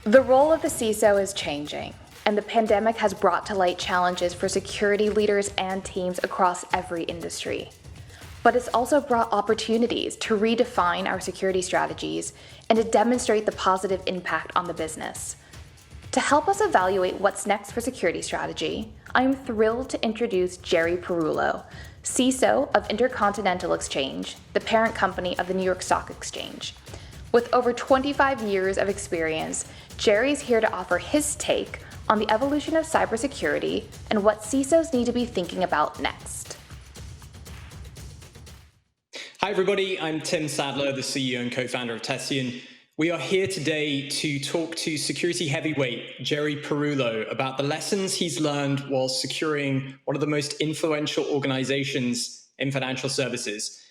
The role of the CISO is changing, and the pandemic has brought to light challenges for security leaders and teams across every industry. But it's also brought opportunities to redefine our security strategies and to demonstrate the positive impact on the business. To help us evaluate what's next for security strategy, I am thrilled to introduce Jerry Perullo, CISO of Intercontinental Exchange, the parent company of the New York Stock Exchange. With over 25 years of experience, Jerry's here to offer his take on the evolution of cybersecurity and what CISOs need to be thinking about next. Hi everybody, I'm Tim Sadler, the CEO and co-founder of Tessian. We are here today to talk to security heavyweight Jerry Perullo about the lessons he's learned while securing one of the most influential organizations in financial services.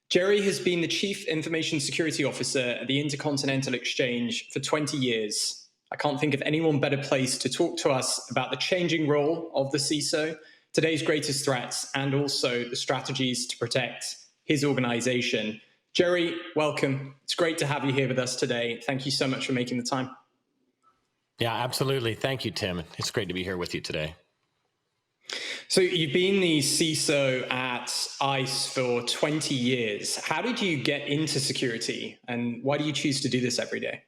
Jerry has been the Chief Information Security Officer at the Intercontinental Exchange for 20 years. I can't think of anyone better placed to talk to us about the changing role of the CISO, today's greatest threats, and also the strategies to protect his organization. Jerry, welcome. It's great to have you here with us today. Thank you so much for making the time. Yeah, absolutely. Thank you, Tim. It's great to be here with you today. So you've been the CISO at ICE for 20 years. How did you get into security, and why do you choose to do this every day?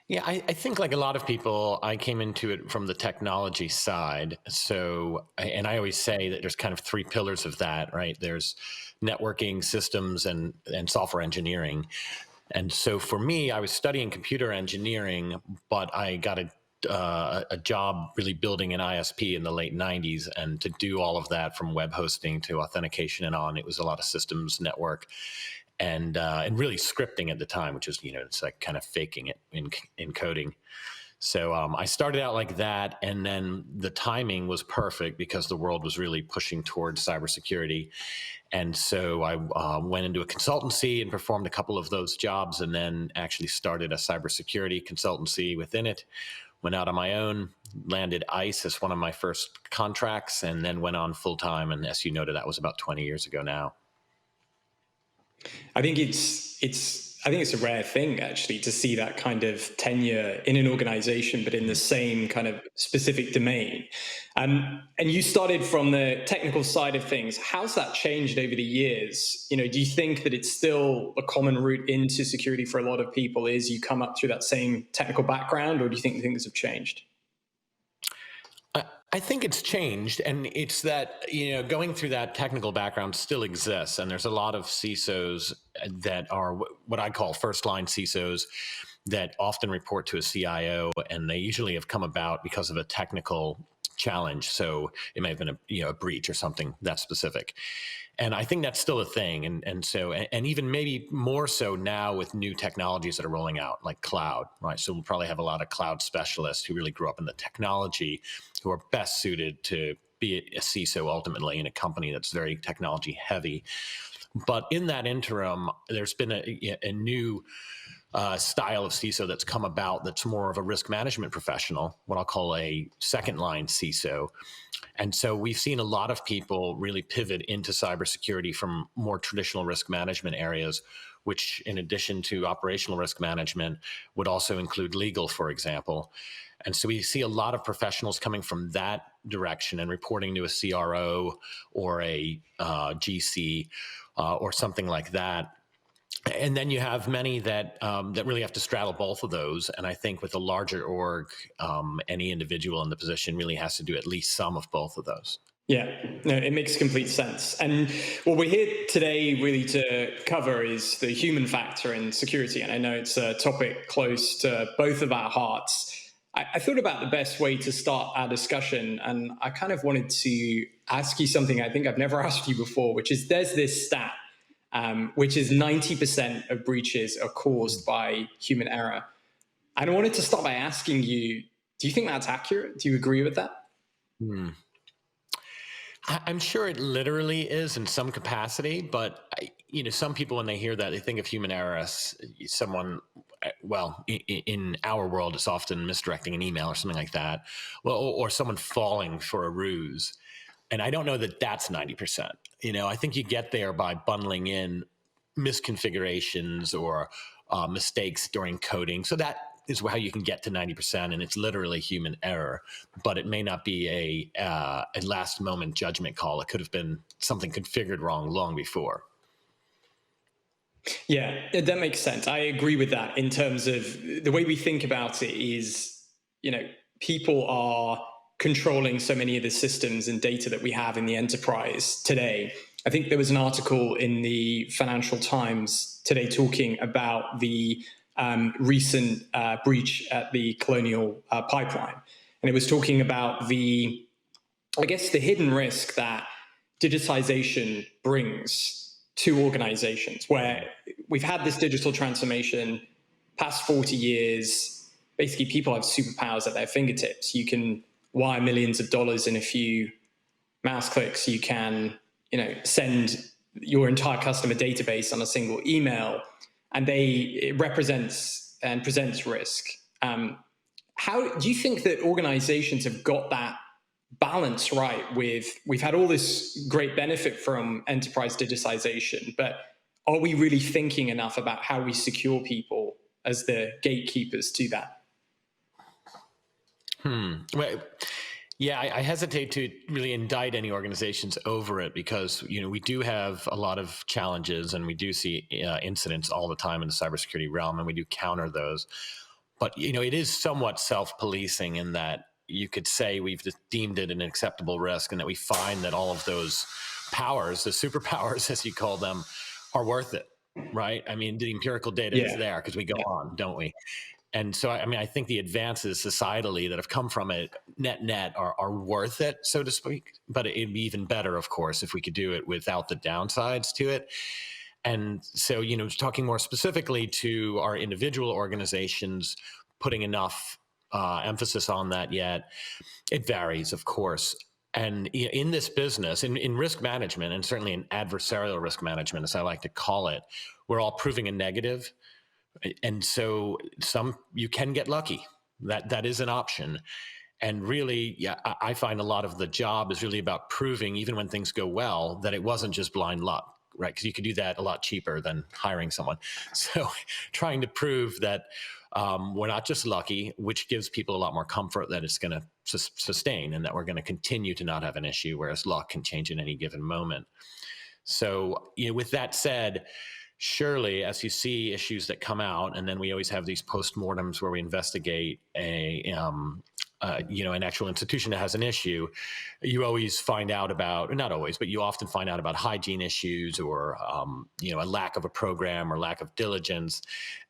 Yeah, I think like a lot of people, I came into it from the technology side. So, and I always say that there's kind of three pillars of that, right? There's networking, systems, and software engineering. And so for me, I was studying computer engineering, but I got a job really building an ISP in the late 90s. And to do all of that from web hosting to authentication and on, it was a lot of systems, network, and really scripting at the time, which is, it's like kind of faking it in coding. So I started out like that, and then the timing was perfect because the world was really pushing towards cybersecurity. And so I went into a consultancy and performed a couple of those jobs, and then actually started a cybersecurity consultancy within it. Went out on my own, landed ICE as one of my first contracts, and then went on full time. And as you noted, that was about 20 years ago now. I think it's a rare thing actually to see that kind of tenure in an organization, but in the same kind of specific domain. And you started from the technical side of things. How's that changed over the years? Do you think that it's still a common route into security for a lot of people is you come up through that same technical background, or do you think things have changed? I think it's changed, and it's that, going through that technical background still exists. And there's a lot of CISOs that are what I call first-line CISOs that often report to a CIO, and they usually have come about because of a technical challenge. So it may have been a breach or something that specific. And I think that's still a thing. And even maybe more so now with new technologies that are rolling out, like cloud, right? So we'll probably have a lot of cloud specialists who really grew up in the technology, who are best suited to be a CISO ultimately in a company that's very technology heavy. But in that interim, there's been a new style of CISO that's come about that's more of a risk management professional, what I'll call a second line CISO. And so we've seen a lot of people really pivot into cybersecurity from more traditional risk management areas, which in addition to operational risk management would also include legal, for example. And so we see a lot of professionals coming from that direction and reporting to a CRO or a GC or something like that. And then you have many that really have to straddle both of those. And I think with a larger org, any individual in the position really has to do at least some of both of those. Yeah, no, it makes complete sense. And what we're here today really to cover is the human factor in security. And I know it's a topic close to both of our hearts. I thought about the best way to start our discussion, and I kind of wanted to ask you something I think I've never asked you before, which is there's this stat which is 90% of breaches are caused by human error. And I wanted to start by asking you, do you think that's accurate? Do you agree with that? I'm sure it literally is in some capacity, but some people, when they hear that, they think of human error as someone, well, in our world, it's often misdirecting an email or something like that, well, or someone falling for a ruse. And I don't know that that's 90%. I think you get there by bundling in misconfigurations or mistakes during coding. So that is how you can get to 90%, and it's literally human error, but it may not be a last moment judgment call. It could have been something configured wrong long before. Yeah, that makes sense. I agree with that in terms of the way we think about it is, people are controlling so many of the systems and data that we have in the enterprise today. I think there was an article in the Financial Times today talking about the recent breach at the Colonial Pipeline. And it was talking about the hidden risk that digitization brings to organizations, where we've had this digital transformation past 40 years. Basically, people have superpowers at their fingertips. You can wire millions of dollars in a few mouse clicks. You can, send your entire customer database on a single email, and it represents and presents risk. How do you think that organizations have got that balance right? We've had all this great benefit from enterprise digitization, but are we really thinking enough about how we secure people as the gatekeepers to that? Well, yeah, I hesitate to really indict any organizations over it, because we do have a lot of challenges, and we do see incidents all the time in the cybersecurity realm, and we do counter those. But it is somewhat self-policing in that you could say we've deemed it an acceptable risk, and that we find that all of those powers, the superpowers as you call them, are worth it, right? I mean, the empirical data is there because we go on, don't we? And so, I think the advances societally that have come from it, net are worth it, so to speak. But it'd be even better, of course, if we could do it without the downsides to it. And so, talking more specifically to our individual organizations, putting enough emphasis on that yet, it varies, of course. And in this business, in risk management, and certainly in adversarial risk management, as I like to call it, we're all proving a negative. And so you can get lucky. That is an option. And really, I find a lot of the job is really about proving, even when things go well, that it wasn't just blind luck, right? Because you could do that a lot cheaper than hiring someone. So trying to prove that we're not just lucky, which gives people a lot more comfort that it's going to sustain, and that we're going to continue to not have an issue, whereas luck can change in any given moment. So, with that said, surely, as you see issues that come out, and then we always have these postmortems where we investigate an actual institution that has an issue, you always find out about, not always, but you often find out about hygiene issues, or a lack of a program or lack of diligence.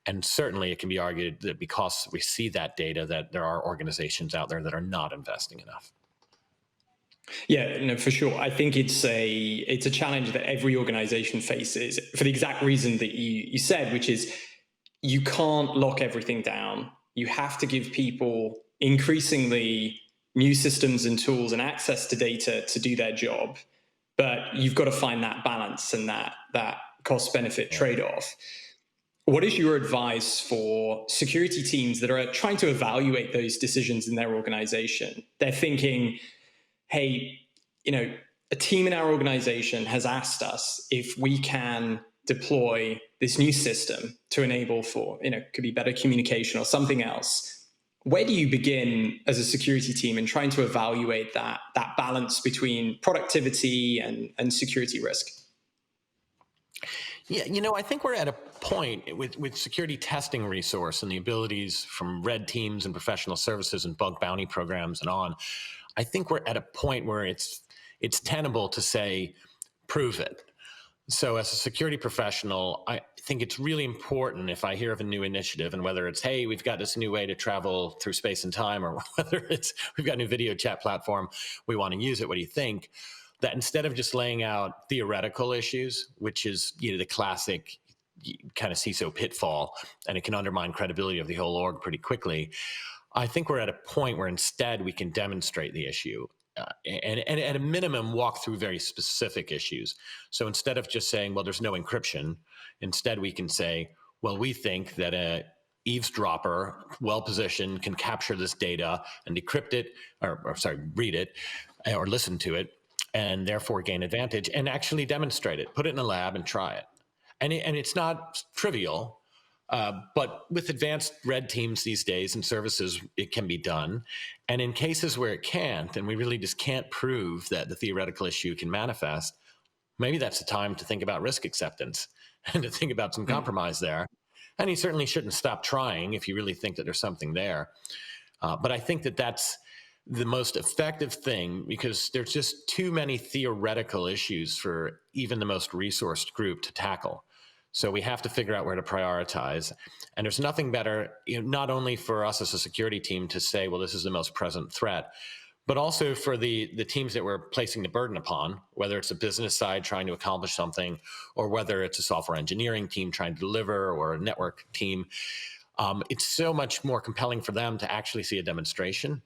And certainly it can be argued that because we see that data, that there are organizations out there that are not investing enough. Yeah, no, for sure. I think it's a challenge that every organization faces, for the exact reason that you said, which is you can't lock everything down. You have to give people increasingly new systems and tools and access to data to do their job. But you've got to find that balance and that cost-benefit trade-off. What is your advice for security teams that are trying to evaluate those decisions in their organization? They're thinking, hey, a team in our organization has asked us if we can deploy this new system to enable for, could be better communication or something else. Where do you begin as a security team in trying to evaluate that balance between productivity and security risk? Yeah, I think we're at a point with security testing resource and the abilities from red teams and professional services and bug bounty programs and on. I think we're at a point where it's tenable to say, prove it. So as a security professional, I think it's really important, if I hear of a new initiative, and whether it's, hey, we've got this new way to travel through space and time, or whether it's, we've got a new video chat platform, we want to use it, what do you think? That instead of just laying out theoretical issues, which is the classic kind of CISO pitfall, and it can undermine credibility of the whole org pretty quickly, I think we're at a point where instead we can demonstrate the issue. And at a minimum, walk through very specific issues. So instead of just saying, well, there's no encryption, instead we can say, well, we think that a eavesdropper, well-positioned, can capture this data and decrypt it, read it, or listen to it, and therefore gain advantage, and actually demonstrate it, put it in a lab and try it. And it's not trivial. But with advanced red teams these days and services, it can be done. And in cases where it can't, and we really just can't prove that the theoretical issue can manifest, maybe that's the time to think about risk acceptance and to think about some compromise there. And you certainly shouldn't stop trying if you really think that there's something there. But I think that that's the most effective thing, because there's just too many theoretical issues for even the most resourced group to tackle. So we have to figure out where to prioritize. And there's nothing better, not only for us as a security team to say, well, this is the most present threat, but also for the teams that we're placing the burden upon, whether it's a business side trying to accomplish something, or whether it's a software engineering team trying to deliver, or a network team. It's so much more compelling for them to actually see a demonstration,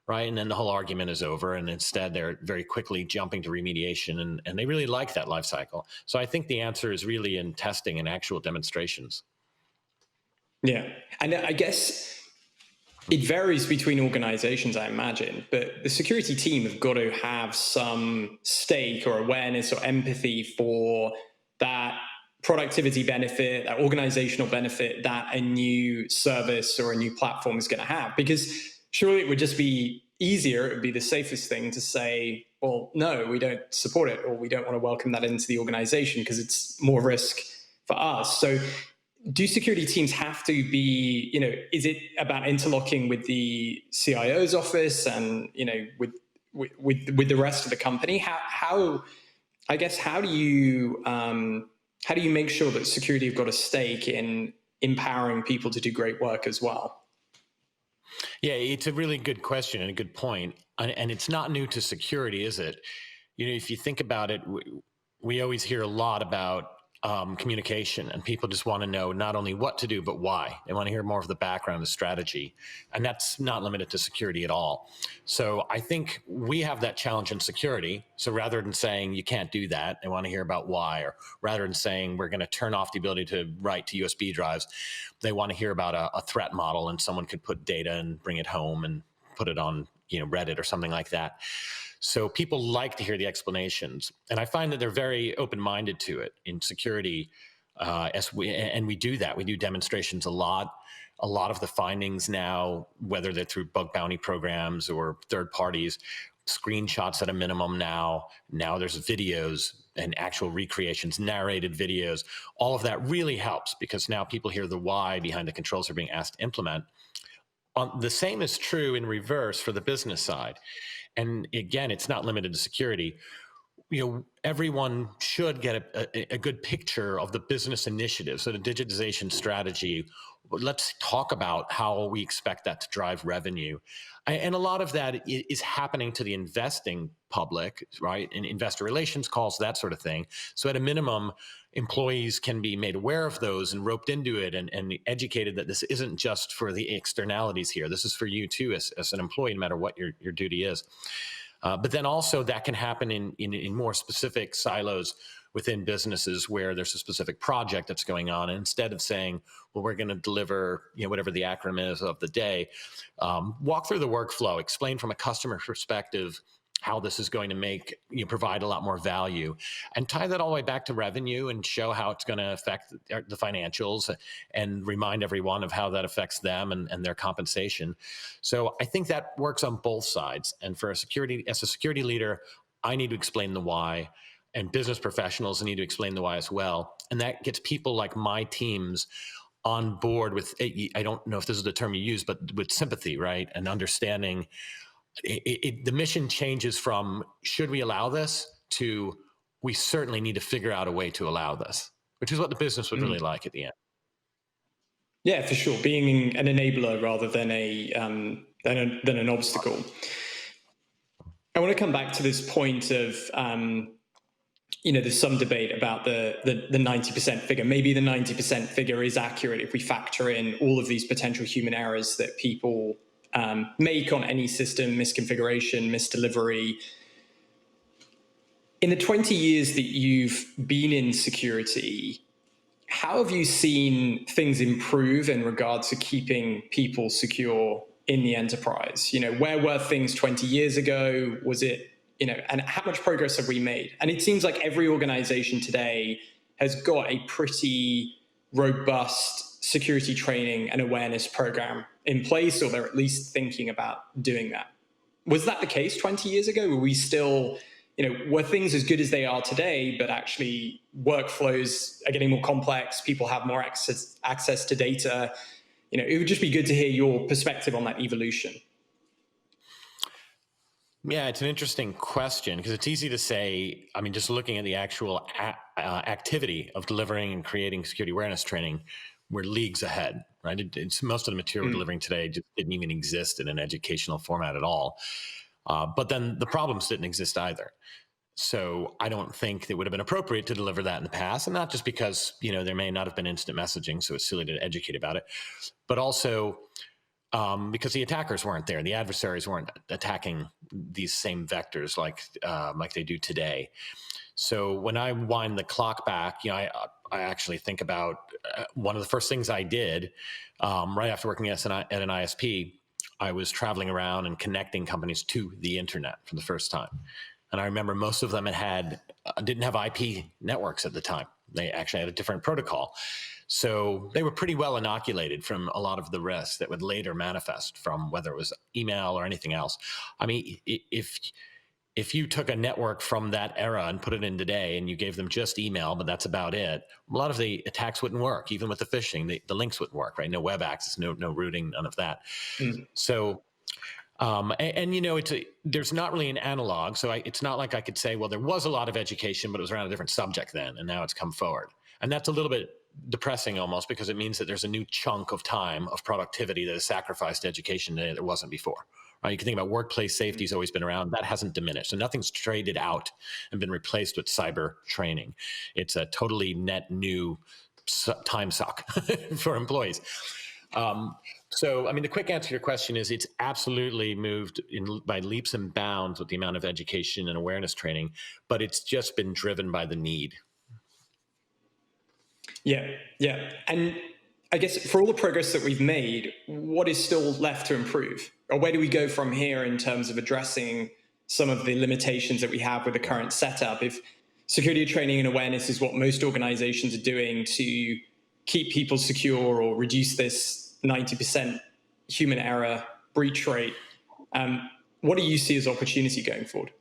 right? And then the whole argument is over, and instead they're very quickly jumping to remediation, and they really like that life cycle. So I think the answer is really in testing and actual demonstrations. Yeah, and I guess it varies between organizations, I imagine, but the security team have got to have some stake or awareness or empathy for that productivity benefit, that organizational benefit that a new service or a new platform is going to have. Because surely it would just be easier, it would be the safest thing to say, well, no, we don't support it, or we don't want to welcome that into the organization because it's more risk for us. So do security teams have to be, is it about interlocking with the CIO's office and, with the rest of the company? How do you make sure that security have got a stake in empowering people to do great work as well? Yeah, it's a really good question and a good point. And it's not new to security, is it? If you think about it, we always hear a lot about communication, and people just want to know not only what to do, but why. They want to hear more of the background, the strategy. And that's not limited to security at all. So I think we have that challenge in security. So rather than saying you can't do that, they want to hear about why, or rather than saying we're going to turn off the ability to write to USB drives, they want to hear about a threat model, and someone could put data and bring it home and put it on Reddit or something like that. So people like to hear the explanations, and I find that they're very open-minded to it in security. We do that. We do demonstrations a lot. A lot of the findings now, whether they're through bug bounty programs or third parties, screenshots at a minimum now. Now there's videos and actual recreations, narrated videos. All of that really helps, because now people hear the why behind the controls they're being asked to implement. The same is true in reverse for the business side. And again, it's not limited to security. Everyone should get a good picture of the business initiative. So the digitization strategy, let's talk about how we expect that to drive revenue. And a lot of that is happening to the investing public, right? And investor relations calls, that sort of thing. So at a minimum, employees can be made aware of those and roped into it, and educated that this isn't just for the externalities here. This is for you too, as an employee, no matter what your duty is. But then also that can happen in more specific silos within businesses where there's a specific project that's going on. And instead of saying, well, we're going to deliver, whatever the acronym is of the day, walk through the workflow, explain from a customer perspective how this is going to provide a lot more value, and tie that all the way back to revenue and show how it's going to affect the financials, and remind everyone of how that affects them and their compensation. So I think that works on both sides. And as a security leader, I need to explain the why, and business professionals need to explain the why as well. And that gets people like my teams on board with, I don't know if this is the term you use, but with sympathy, right? And understanding the mission changes from should we allow this to we certainly need to figure out a way to allow this, which is what the business would really like at the end. Yeah, for sure. Being an enabler rather than than an obstacle. I want to come back to this point of there's some debate about the 90% figure. Maybe the 90% figure is accurate if we factor in all of these potential human errors that people make on any system, misconfiguration, misdelivery. In the 20 years that you've been in security, how have you seen things improve in regards to keeping people secure in the enterprise? Where were things 20 years ago? Was it, and how much progress have we made? And it seems like every organization today has got a pretty robust security training and awareness program in place, or they're at least thinking about doing that. Was that the case 20 years ago? Were we still, were things as good as they are today, but actually workflows are getting more complex, people have more access to data? It would just be good to hear your perspective on that evolution. Yeah, it's an interesting question because it's easy to say, just looking at the actual activity of delivering and creating security awareness training, we're leagues ahead, right? It's most of the material we're delivering today just didn't even exist in an educational format at all. But then the problems didn't exist either. So I don't think it would have been appropriate to deliver that in the past, and not just because, there may not have been instant messaging, so it's silly to educate about it, but also because the attackers weren't there. The adversaries weren't attacking these same vectors like they do today. So when I wind the clock back, I actually think about one of the first things I did right after working at an ISP. I was traveling around and connecting companies to the internet for the first time. And I remember most of them didn't have IP networks at the time. They actually had a different protocol. So they were pretty well inoculated from a lot of the risks that would later manifest from whether it was email or anything else. If you took a network from that era and put it in today and you gave them just email, but that's about it, a lot of the attacks wouldn't work. Even with the phishing, the links wouldn't work, right? No web access, no routing, none of that. So, there's not really an analog. So it's not like I could say, well, there was a lot of education, but it was around a different subject then, and now it's come forward. And that's a little bit depressing almost, because it means that there's a new chunk of time of productivity that is sacrificed to education that there wasn't before. Right? You can think about workplace safety has always been around. That hasn't diminished. So nothing's traded out and been replaced with cyber training. It's a totally net new time suck for employees. The quick answer to your question is it's absolutely moved by leaps and bounds with the amount of education and awareness training, but it's just been driven by the need. Yeah. And I guess for all the progress that we've made, what is still left to improve? Or where do we go from here in terms of addressing some of the limitations that we have with the current setup? If security training and awareness is what most organizations are doing to keep people secure or reduce this 90% human error breach rate, what do you see as opportunity going forward?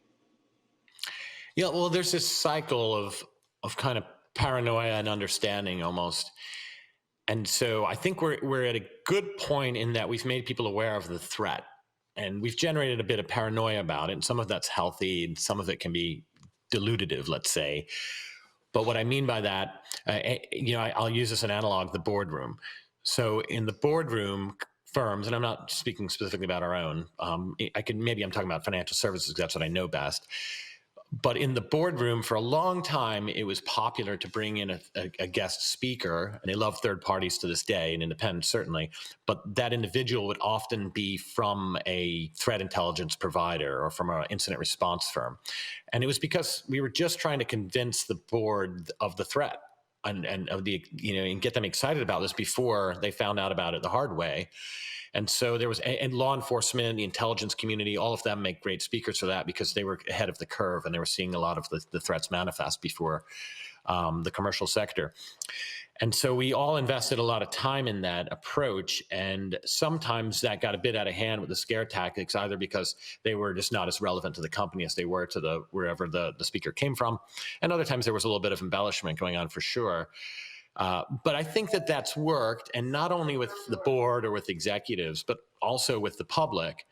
Yeah, well, there's this cycle of kind of paranoia and understanding almost. And so I think we're at a good point in that we've made people aware of the threat, and we've generated a bit of paranoia about it. And some of that's healthy, and some of it can be deludative, let's say. But what I mean by that, I'll use this an analog, the boardroom. So in the boardroom, firms, and I'm not speaking specifically about our own, I'm talking about financial services because that's what I know best. But in the boardroom, for a long time, it was popular to bring in a guest speaker, and they love third parties to this day, and independents certainly. But that individual would often be from a threat intelligence provider or from an incident response firm. And it was because we were just trying to convince the board of the threat and get them excited about this before they found out about it the hard way. And so there was, and law enforcement, the intelligence community, all of them make great speakers for that because they were ahead of the curve and they were seeing a lot of the threats manifest before the commercial sector. And so we all invested a lot of time in that approach. And sometimes that got a bit out of hand with the scare tactics, either because they were just not as relevant to the company as they were to wherever the speaker came from. And other times there was a little bit of embellishment going on for sure. But I think that that's worked, and not only with the board or with executives, but also with the public.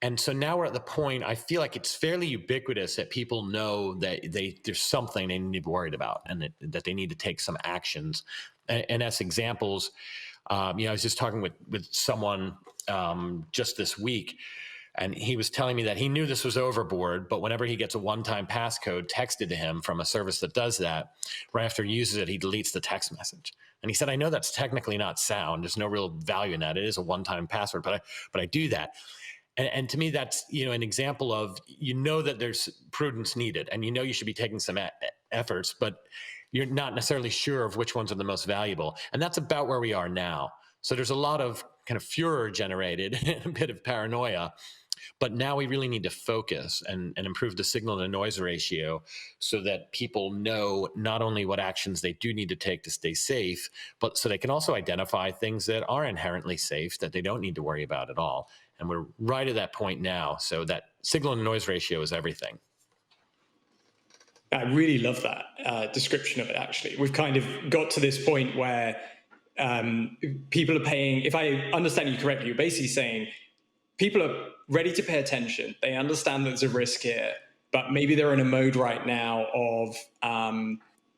And so now we're at the point, I feel like it's fairly ubiquitous that people know that there's something they need to be worried about and that they need to take some actions. And as examples, I was just talking with someone just this week, and he was telling me that he knew this was overboard, but whenever he gets a one-time passcode texted to him from a service that does that, right after he uses it, he deletes the text message. And he said, I know that's technically not sound. There's no real value in that. It is a one-time password, but I do that. And to me, that's an example of that there's prudence needed, and you should be taking some efforts, but you're not necessarily sure of which ones are the most valuable. And that's about where we are now. So there's a lot of kind of furor generated, a bit of paranoia. But now we really need to focus and improve the signal to noise ratio so that people know not only what actions they do need to take to stay safe, but so they can also identify things that are inherently safe that they don't need to worry about at all. And we're right at that point now. So that signal to noise ratio is everything. I really love that description of it, actually. We've kind of got to this point where people are paying, if I understand you correctly, you're basically saying people are ready to pay attention. They understand that there's a risk here, but maybe they're in a mode right now of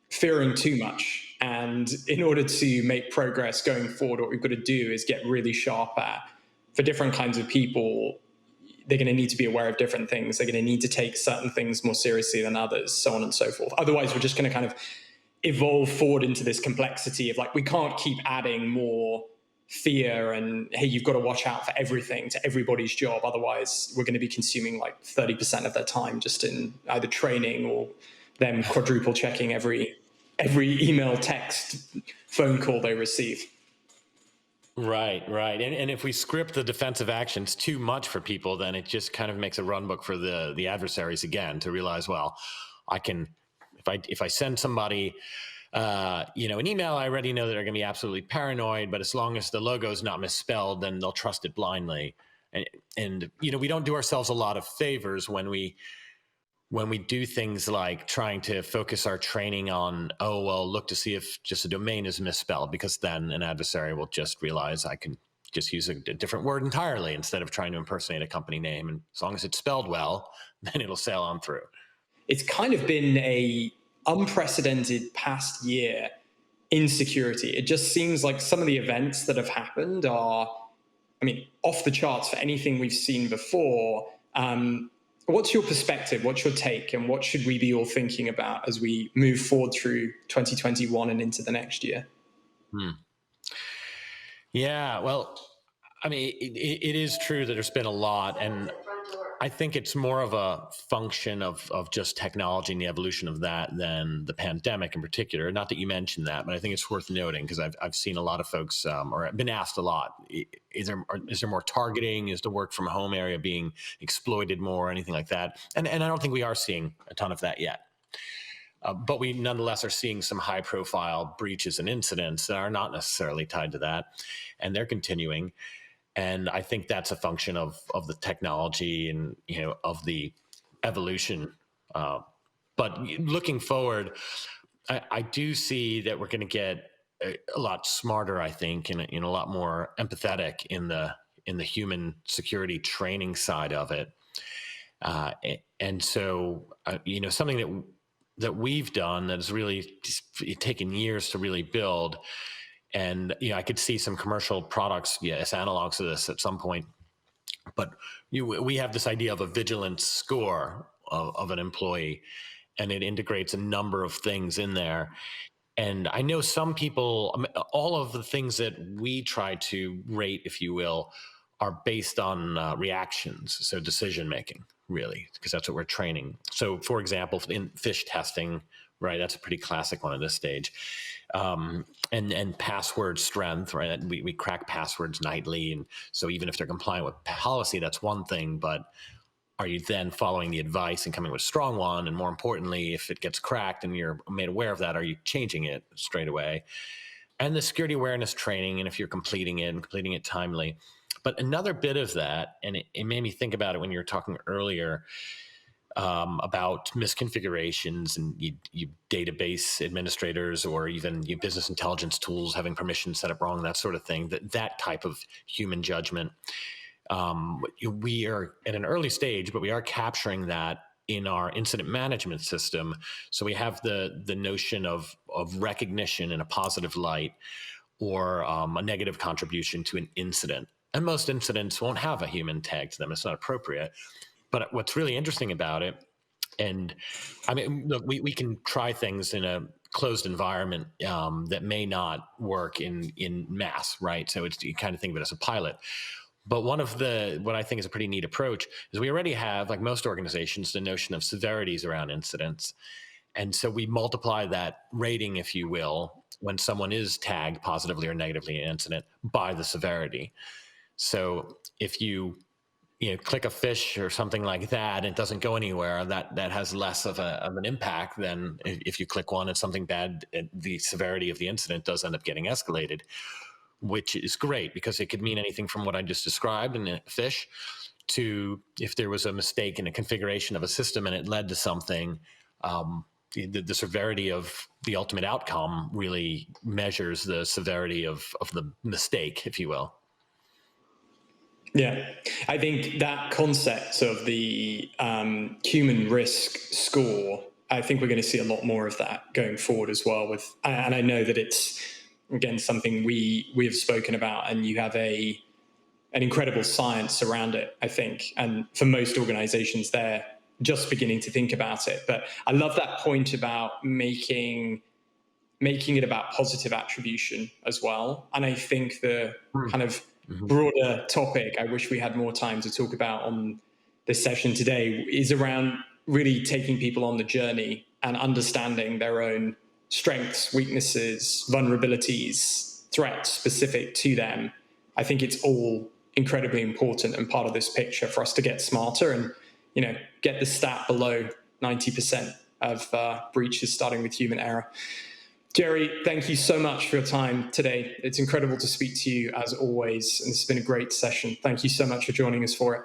fearing too much. And in order to make progress going forward, what we've got to do is get really sharp at, for different kinds of people, they're going to need to be aware of different things. They're going to need to take certain things more seriously than others, so on and so forth. Otherwise, we're just going to kind of evolve forward into this complexity of like, we can't keep adding more fear and, hey, you've got to watch out for everything to everybody's job. Otherwise, we're going to be consuming like 30% of their time just in either training or them quadruple checking every email, text, phone call they receive. Right. And if we script the defensive actions too much for people, then it just kind of makes a run book for the adversaries again to realize, well, I can, if I send somebody, an email, I already know that they're going to be absolutely paranoid, but as long as the logo is not misspelled, then they'll trust it blindly. And we don't do ourselves a lot of favors when we do things like trying to focus our training on, look to see if just a domain is misspelled, because then an adversary will just realize I can just use a different word entirely instead of trying to impersonate a company name. And as long as it's spelled well, then it'll sail on through. It's kind of been a unprecedented past year in security. It just seems like some of the events that have happened are, off the charts for anything we've seen before. What's your perspective? What's your take? And what should we be all thinking about as we move forward through 2021 and into the next year? Yeah, well, it is true that there's been a lot. And I think it's more of a function of just technology and the evolution of that than the pandemic in particular. Not that you mentioned that, but I think it's worth noting because I've seen a lot of folks, or I've been asked a lot, is there more targeting? Is the work from home area being exploited more, or anything like that? And I don't think we are seeing a ton of that yet. But we nonetheless are seeing some high profile breaches and incidents that are not necessarily tied to that. And they're continuing. And I think that's a function of the technology and, of the evolution. But looking forward, I do see that we're going to get a lot smarter, I think, and a lot more empathetic in the human security training side of it. And so, something that we've done that has really taken years to really build. And, I could see some commercial products, as analogs of this at some point. But we have this idea of a vigilance score of an employee, and it integrates a number of things in there. And I know some people, all of the things that we try to rate, if you will, are based on reactions, so decision making, really, because that's what we're training. So, for example, in phish testing, right, that's a pretty classic one at this stage. And password strength, right? We crack passwords nightly, and so even if they're compliant with policy, that's one thing. But are you then following the advice and coming with a strong one? And more importantly, if it gets cracked and you're made aware of that, are you changing it straight away? And the security awareness training, and if you're completing it timely. But another bit of that, and it made me think about it when you were talking earlier about misconfigurations and you database administrators or even you business intelligence tools having permission set up wrong, that sort of thing, that type of human judgment. We are at an early stage, but we are capturing that in our incident management system. So we have the notion of recognition in a positive light or a negative contribution to an incident. And most incidents won't have a human tag to them. It's not appropriate. But what's really interesting about it, and look, we can try things in a closed environment that may not work in mass, right? So you kind of think of it as a pilot. But what I think is a pretty neat approach is we already have, like most organizations, the notion of severities around incidents. And so we multiply that rating, if you will, when someone is tagged positively or negatively in an incident by the severity. So if you click a fish or something like that, and it doesn't go anywhere, that has less of an impact than if you click one and something bad, the severity of the incident does end up getting escalated, which is great because it could mean anything from what I just described in a fish to if there was a mistake in a configuration of a system and it led to something. The severity of the ultimate outcome really measures the severity of the mistake, if you will. Yeah, I think that concept of the human risk score, I think we're going to see a lot more of that going forward as well. And I know that it's, again, something we have spoken about, and you have an incredible science around it, I think. And for most organizations, they're just beginning to think about it. But I love that point about making it about positive attribution as well. And I think the kind of broader topic I wish we had more time to talk about on this session today is around really taking people on the journey and understanding their own strengths, weaknesses, vulnerabilities, threats specific to them. I think it's all incredibly important and part of this picture for us to get smarter and, get the stat below 90% of breaches starting with human error. Jerry, thank you so much for your time today. It's incredible to speak to you as always, and this has been a great session. Thank you so much for joining us for it.